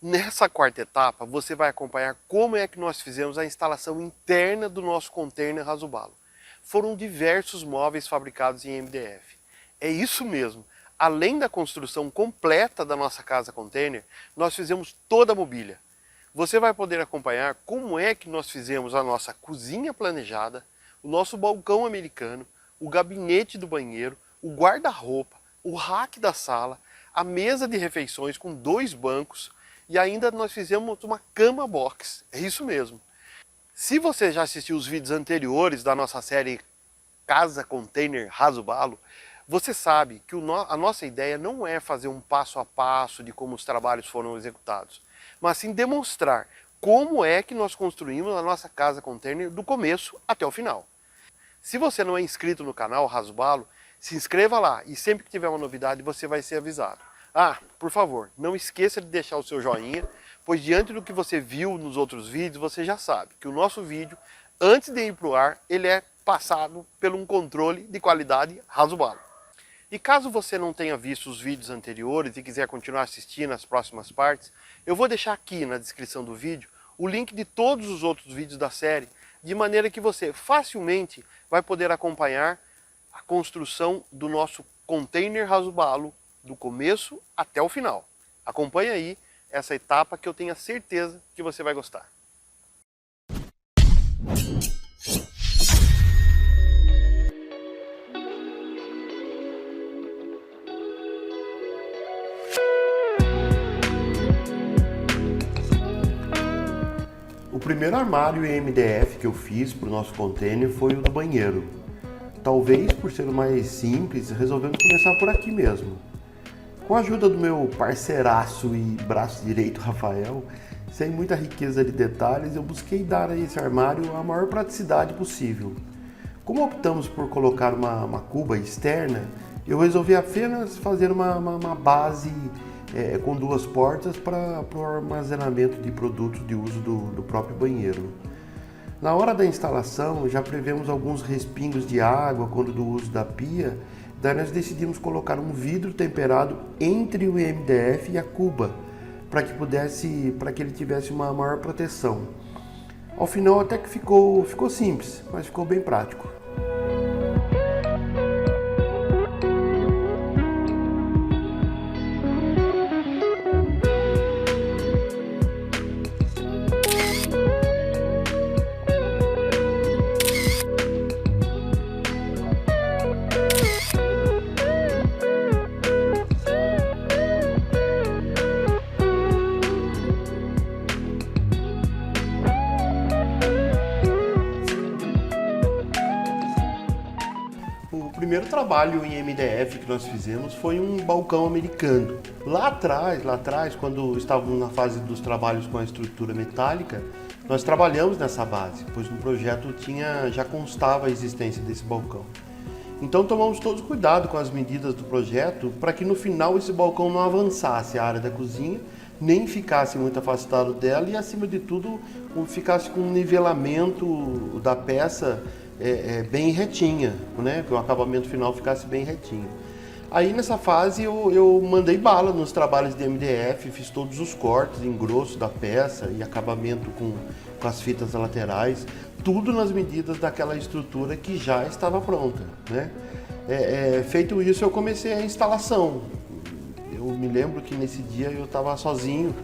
Nessa quarta etapa, você vai acompanhar como é que nós fizemos a instalação interna do nosso container Rasubalo. Foram diversos móveis fabricados em MDF. É isso mesmo, além da construção completa da nossa casa container, nós fizemos toda a mobília. Você vai poder acompanhar como é que nós fizemos a nossa cozinha planejada, o nosso balcão americano, o gabinete do banheiro, o guarda-roupa, o rack da sala, a mesa de refeições com 2 bancos, e ainda nós fizemos uma cama box, é isso mesmo. Se você já assistiu os vídeos anteriores da nossa série Casa Container Rasubalo, você sabe que a nossa ideia não é fazer um passo a passo de como os trabalhos foram executados, mas sim demonstrar como é que nós construímos a nossa casa container do começo até o final. Se você não é inscrito no canal Rasubalo, se inscreva lá e sempre que tiver uma novidade você vai ser avisado. Ah, por favor, não esqueça de deixar o seu joinha, pois diante do que você viu nos outros vídeos, você já sabe que o nosso vídeo, antes de ir para o ar, ele é passado por um controle de qualidade Rasubalo. E caso você não tenha visto os vídeos anteriores e quiser continuar assistindo as próximas partes, eu vou deixar aqui na descrição do vídeo o link de todos os outros vídeos da série, de maneira que você facilmente vai poder acompanhar a construção do nosso container Rasubalo, do começo até o final. Acompanhe aí essa etapa que eu tenho a certeza que você vai gostar. O primeiro armário em MDF que eu fiz para o nosso container foi o do banheiro. Talvez por ser o mais simples, resolvemos começar por aqui mesmo. Com a ajuda do meu parceiraço e braço direito, Rafael, sem muita riqueza de detalhes, eu busquei dar a esse armário a maior praticidade possível. Como optamos por colocar uma cuba externa, eu resolvi apenas fazer uma base com 2 portas para o armazenamento de produtos de uso do próprio banheiro. Na hora da instalação, já prevemos alguns respingos de água quando do uso da pia. Daí nós decidimos colocar um vidro temperado entre o MDF e a cuba, para que ele tivesse uma maior proteção. Ao final até que ficou simples, mas ficou bem prático. O primeiro trabalho em MDF que nós fizemos foi um balcão americano. Lá atrás, quando estávamos na fase dos trabalhos com a estrutura metálica, nós trabalhamos nessa base, pois no projeto já constava a existência desse balcão. Então tomamos todo cuidado com as medidas do projeto para que no final esse balcão não avançasse a área da cozinha, nem ficasse muito afastado dela e, acima de tudo, ficasse com um nivelamento da peça bem retinha, né? Que o acabamento final ficasse bem retinho. Aí nessa fase eu mandei bala nos trabalhos de MDF, fiz todos os cortes em grosso da peça e acabamento com as fitas laterais, tudo nas medidas daquela estrutura que já estava pronta, né? Feito isso, eu comecei a instalação. Eu me lembro que nesse dia eu estava sozinho,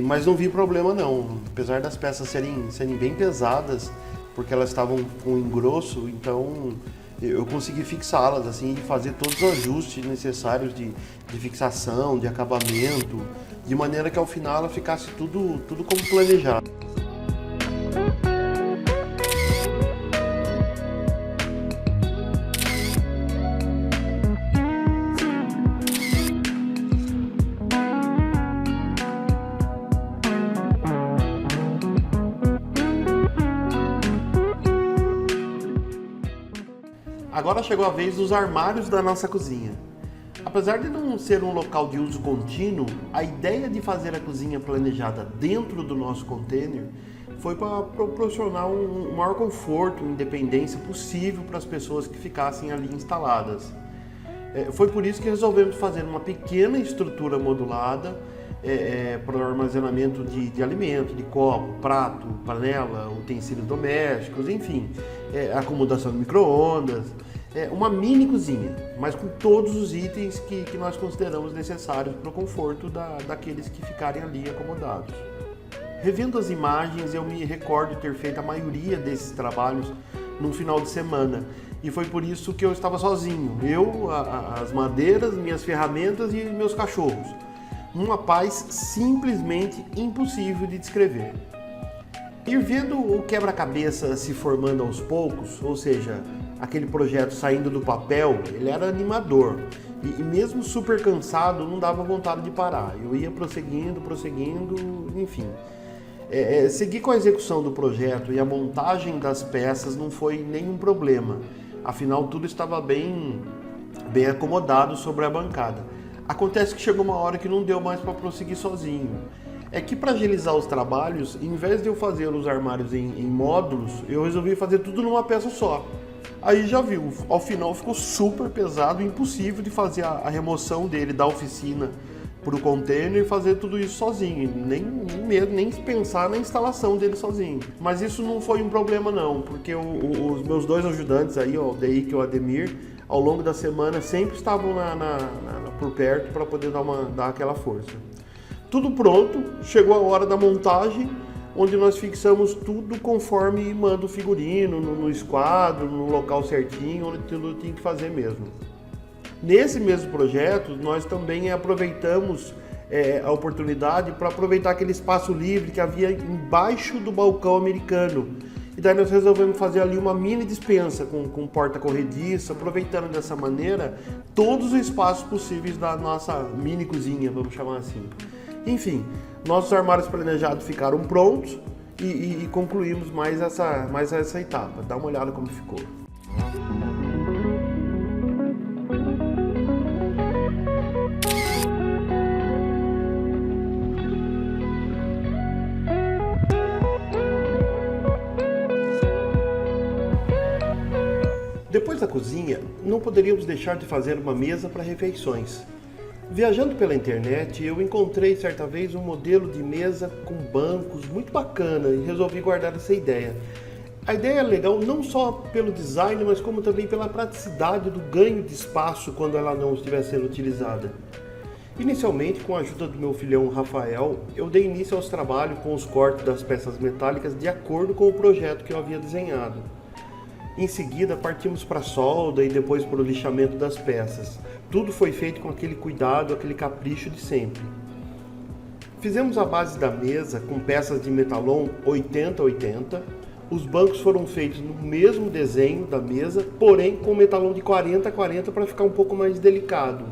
mas não vi problema não, apesar das peças serem bem pesadas, porque elas estavam com engrosso, então eu consegui fixá-las assim, e fazer todos os ajustes necessários de fixação, de acabamento, de maneira que ao final ela ficasse tudo como planejado. Agora chegou a vez dos armários da nossa cozinha. Apesar de não ser um local de uso contínuo, a ideia de fazer a cozinha planejada dentro do nosso container foi para proporcionar um maior conforto e independência possível para as pessoas que ficassem ali instaladas. Foi por isso que resolvemos fazer uma pequena estrutura modulada para o armazenamento de alimento, de copo, prato, panela, utensílios domésticos, enfim, acomodação de micro-ondas, uma mini cozinha, mas com todos os itens que nós consideramos necessários para o conforto daqueles que ficarem ali acomodados. Revendo as imagens, eu me recordo ter feito a maioria desses trabalhos num final de semana, e foi por isso que eu estava sozinho, as madeiras, minhas ferramentas e meus cachorros. Uma paz simplesmente impossível de descrever. Ir vendo o quebra-cabeça se formando aos poucos, ou seja, aquele projeto saindo do papel, ele era animador. E mesmo super cansado, não dava vontade de parar. Eu ia prosseguindo, enfim. Seguir com a execução do projeto e a montagem das peças não foi nenhum problema. Afinal, tudo estava bem acomodado sobre a bancada. Acontece que chegou uma hora que não deu mais para prosseguir sozinho. É que para agilizar os trabalhos, em vez de eu fazer os armários em módulos, eu resolvi fazer tudo numa peça só. Aí já viu, ao final ficou super pesado e impossível de fazer a remoção dele da oficina para o container e fazer tudo isso sozinho, nem pensar na instalação dele sozinho. Mas isso não foi um problema não, porque os meus dois ajudantes aí, o Deik e o Ademir, ao longo da semana sempre estavam por perto para poder dar aquela força. Tudo pronto, chegou a hora da montagem, onde nós fixamos tudo conforme manda o figurino, no esquadro, no local certinho, onde tudo tinha que fazer mesmo. Nesse mesmo projeto, nós também aproveitamos a oportunidade para aproveitar aquele espaço livre que havia embaixo do balcão americano. E daí nós resolvemos fazer ali uma mini despensa com porta corrediça, aproveitando dessa maneira todos os espaços possíveis da nossa mini cozinha, vamos chamar assim. Enfim, nossos armários planejados ficaram prontos e concluímos mais essa etapa. Dá uma olhada como ficou. Depois da cozinha, não poderíamos deixar de fazer uma mesa para refeições. Viajando pela internet, eu encontrei certa vez um modelo de mesa com bancos muito bacana e resolvi guardar essa ideia. A ideia é legal não só pelo design, mas como também pela praticidade do ganho de espaço quando ela não estiver sendo utilizada. Inicialmente, com a ajuda do meu filhão Rafael, eu dei início aos trabalhos com os cortes das peças metálicas de acordo com o projeto que eu havia desenhado. Em seguida, partimos para a solda e depois para o lixamento das peças. Tudo foi feito com aquele cuidado, aquele capricho de sempre. Fizemos a base da mesa com peças de metalon 80-80. Os bancos foram feitos no mesmo desenho da mesa, porém com metalon de 40-40 para ficar um pouco mais delicado.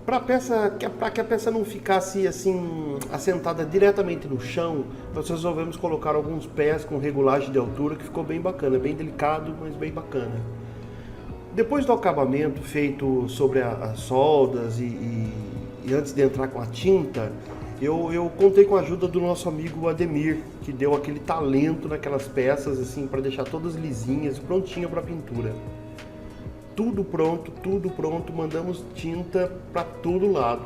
Para que a peça não ficasse assim assentada diretamente no chão, nós resolvemos colocar alguns pés com regulagem de altura, que ficou bem bacana, bem delicado, mas bem bacana. Depois do acabamento feito sobre as soldas e antes de entrar com a tinta, eu contei com a ajuda do nosso amigo Ademir, que deu aquele talento naquelas peças assim para deixar todas lisinhas e prontinha para pintura. Tudo pronto, mandamos tinta para todo lado.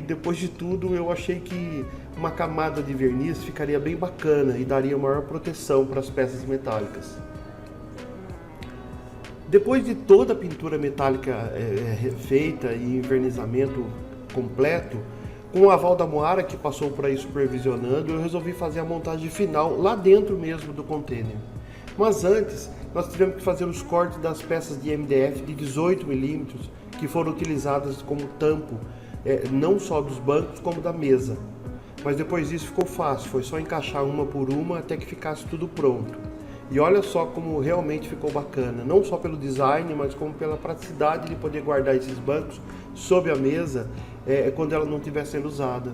Depois de tudo, eu achei que uma camada de verniz ficaria bem bacana e daria maior proteção para as peças metálicas. Depois de toda a pintura metálica feita e envernizamento completo, com o aval da Moara, que passou por aí supervisionando, eu resolvi fazer a montagem final lá dentro mesmo do container. Mas antes, nós tivemos que fazer os cortes das peças de MDF de 18 mm que foram utilizadas como tampo, não só dos bancos como da mesa. Mas depois disso ficou fácil, foi só encaixar uma por uma até que ficasse tudo pronto. E olha só como realmente ficou bacana, não só pelo design, mas como pela praticidade de poder guardar esses bancos sob a mesa quando ela não estiver sendo usada.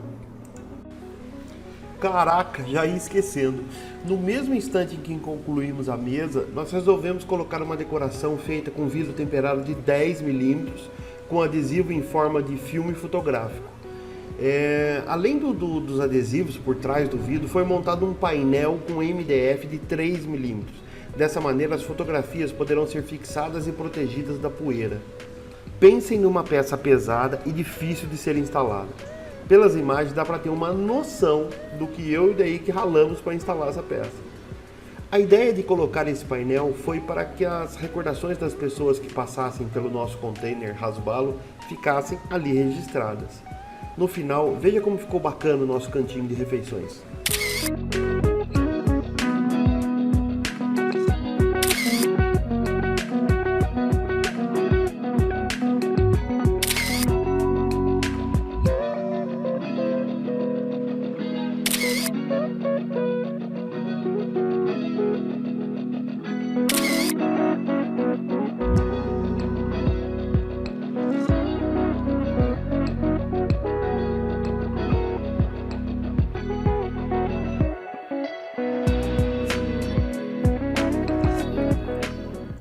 Caraca, já ia esquecendo. No mesmo instante em que concluímos a mesa, nós resolvemos colocar uma decoração feita com vidro temperado de 10 mm com adesivo em forma de filme fotográfico. Além dos adesivos por trás do vidro, foi montado um painel com MDF de 3 mm. Dessa maneira, as fotografias poderão ser fixadas e protegidas da poeira. Pensem numa peça pesada e difícil de ser instalada. Pelas imagens dá para ter uma noção do que eu e daí que ralamos para instalar essa peça. A ideia de colocar esse painel foi para que as recordações das pessoas que passassem pelo nosso container Hasbalo ficassem ali registradas. No final, veja como ficou bacana o nosso cantinho de refeições.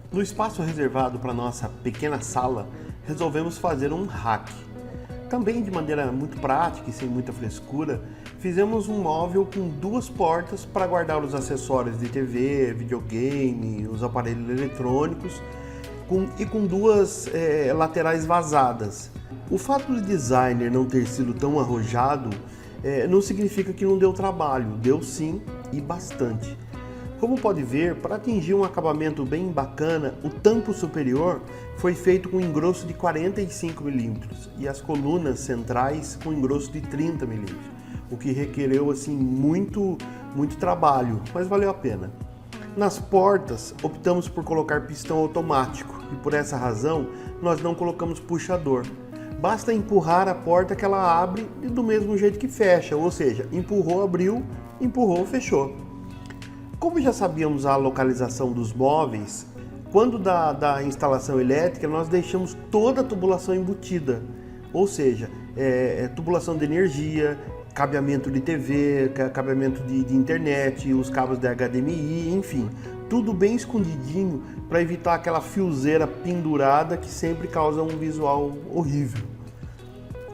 No espaço reservado para nossa pequena sala, resolvemos fazer um hack. Também de maneira muito prática e sem muita frescura, fizemos um móvel com duas portas para guardar os acessórios de TV, videogame, os aparelhos eletrônicos e com duas laterais vazadas. O fato do designer não ter sido tão arrojado não significa que não deu trabalho, deu sim e bastante. Como pode ver, para atingir um acabamento bem bacana, o tampo superior foi feito com engrosso de 45 mm e as colunas centrais com engrosso de 30 mm, o que requereu assim muito trabalho, mas valeu a pena. Nas portas, optamos por colocar pistão automático e por essa razão nós não colocamos puxador. Basta empurrar a porta que ela abre do mesmo jeito que fecha, ou seja, empurrou, abriu, empurrou, fechou. Como já sabíamos a localização dos móveis, quando da instalação elétrica nós deixamos toda a tubulação embutida, ou seja, tubulação de energia, cabeamento de TV, cabeamento de internet, os cabos de HDMI, enfim, tudo bem escondidinho para evitar aquela fiozeira pendurada que sempre causa um visual horrível.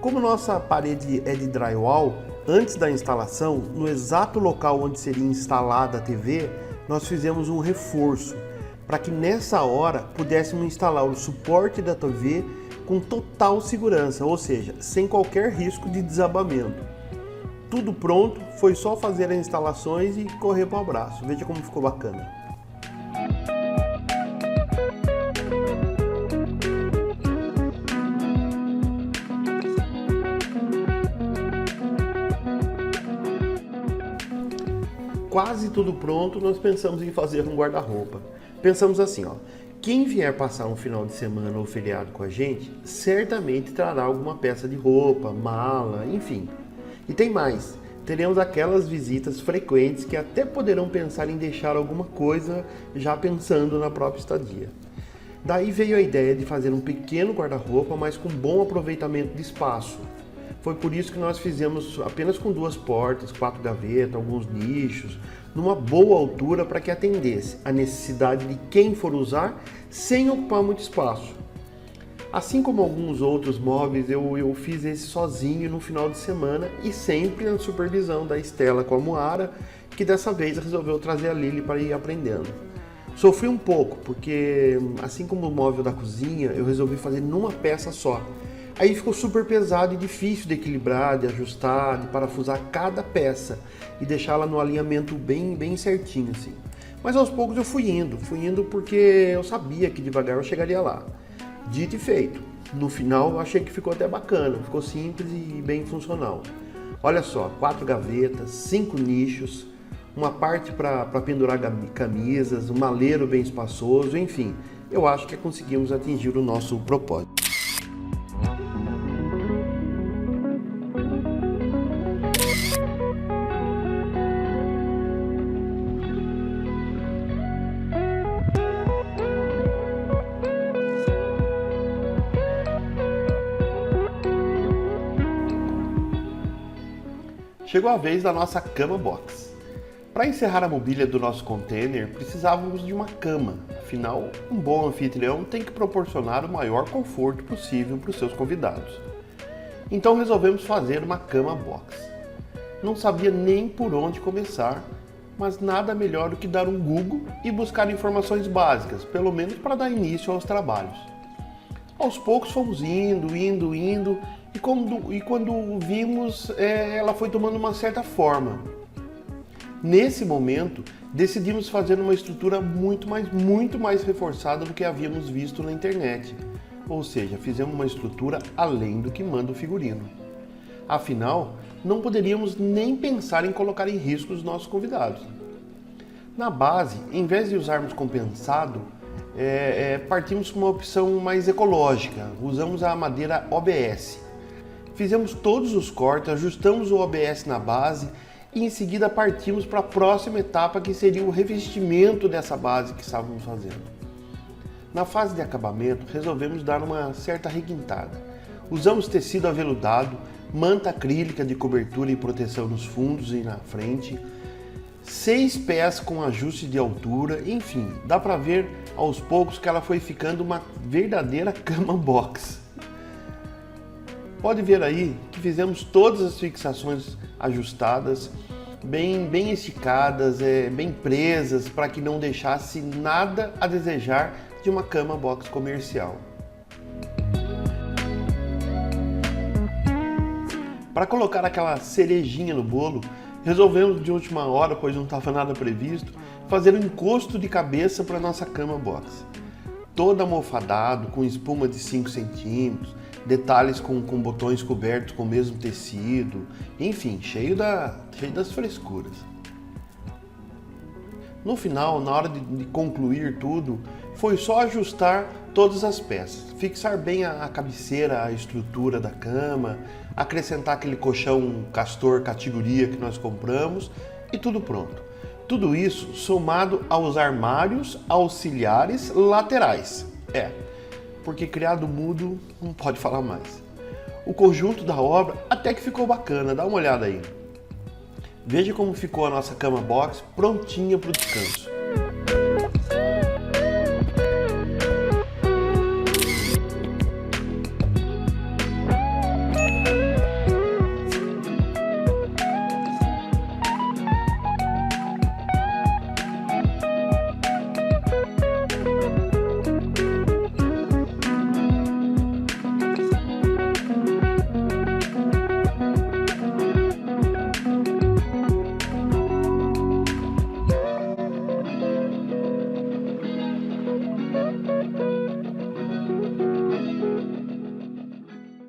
Como nossa parede é de drywall, antes da instalação, no exato local onde seria instalada a TV, nós fizemos um reforço para que nessa hora pudéssemos instalar o suporte da TV com total segurança, ou seja, sem qualquer risco de desabamento. Tudo pronto, foi só fazer as instalações e correr para o abraço. Veja como ficou bacana. Quase tudo pronto, nós pensamos em fazer um guarda-roupa. Pensamos assim, quem vier passar um final de semana ou feriado com a gente, certamente trará alguma peça de roupa, mala, enfim. E tem mais, teremos aquelas visitas frequentes que até poderão pensar em deixar alguma coisa já pensando na própria estadia. Daí veio a ideia de fazer um pequeno guarda-roupa, mas com bom aproveitamento de espaço. Foi por isso que nós fizemos apenas com duas portas, 4 gavetas, alguns nichos, numa boa altura para que atendesse a necessidade de quem for usar sem ocupar muito espaço. Assim como alguns outros móveis, eu fiz esse sozinho no final de semana e sempre na supervisão da Estela com a Moara, que dessa vez resolveu trazer a Lili para ir aprendendo. Sofri um pouco, porque assim como o móvel da cozinha, eu resolvi fazer numa peça só. Aí ficou super pesado e difícil de equilibrar, de ajustar, de parafusar cada peça e deixá-la no alinhamento bem certinho assim. Mas aos poucos eu fui indo porque eu sabia que devagar eu chegaria lá. Dito e feito, no final eu achei que ficou até bacana, ficou simples e bem funcional. Olha só, 4 gavetas, 5 nichos, uma parte para pendurar camisas, um maleiro bem espaçoso, enfim, eu acho que conseguimos atingir o nosso propósito. Chegou a vez da nossa cama box. Para encerrar a mobília do nosso container, precisávamos de uma cama. Afinal, um bom anfitrião tem que proporcionar o maior conforto possível para os seus convidados. Então resolvemos fazer uma cama box. Não sabia nem por onde começar, mas nada melhor do que dar um Google e buscar informações básicas, pelo menos para dar início aos trabalhos. Aos poucos fomos indo, e quando vimos, ela foi tomando uma certa forma. Nesse momento, decidimos fazer uma estrutura muito mais reforçada do que havíamos visto na internet. Ou seja, fizemos uma estrutura além do que manda o figurino. Afinal, não poderíamos nem pensar em colocar em risco os nossos convidados. Na base, em vez de usarmos compensado, partimos para uma opção mais ecológica. Usamos a madeira OBS. Fizemos todos os cortes, ajustamos o OBS na base e em seguida partimos para a próxima etapa, que seria o revestimento dessa base que estávamos fazendo. Na fase de acabamento, resolvemos dar uma certa requintada. Usamos tecido aveludado, manta acrílica de cobertura e proteção nos fundos e na frente, 6 pés com ajuste de altura, enfim, dá para ver aos poucos que ela foi ficando uma verdadeira cama box. Pode ver aí que fizemos todas as fixações ajustadas, bem esticadas, bem presas, para que não deixasse nada a desejar de uma cama box comercial. Para colocar aquela cerejinha no bolo, resolvemos de última hora, pois não estava nada previsto, fazer um encosto de cabeça para nossa cama box. Todo almofadado, com espuma de 5 centímetros, detalhes com botões cobertos com o mesmo tecido, enfim, cheio das frescuras. No final, na hora de concluir tudo, foi só ajustar todas as peças, fixar bem a cabeceira, a estrutura da cama, acrescentar aquele colchão Castor categoria que nós compramos e tudo pronto. Tudo isso somado aos armários auxiliares laterais. Porque criado mudo não pode falar mais. O conjunto da obra até que ficou bacana, dá uma olhada aí. Veja como ficou a nossa cama box prontinha para o descanso.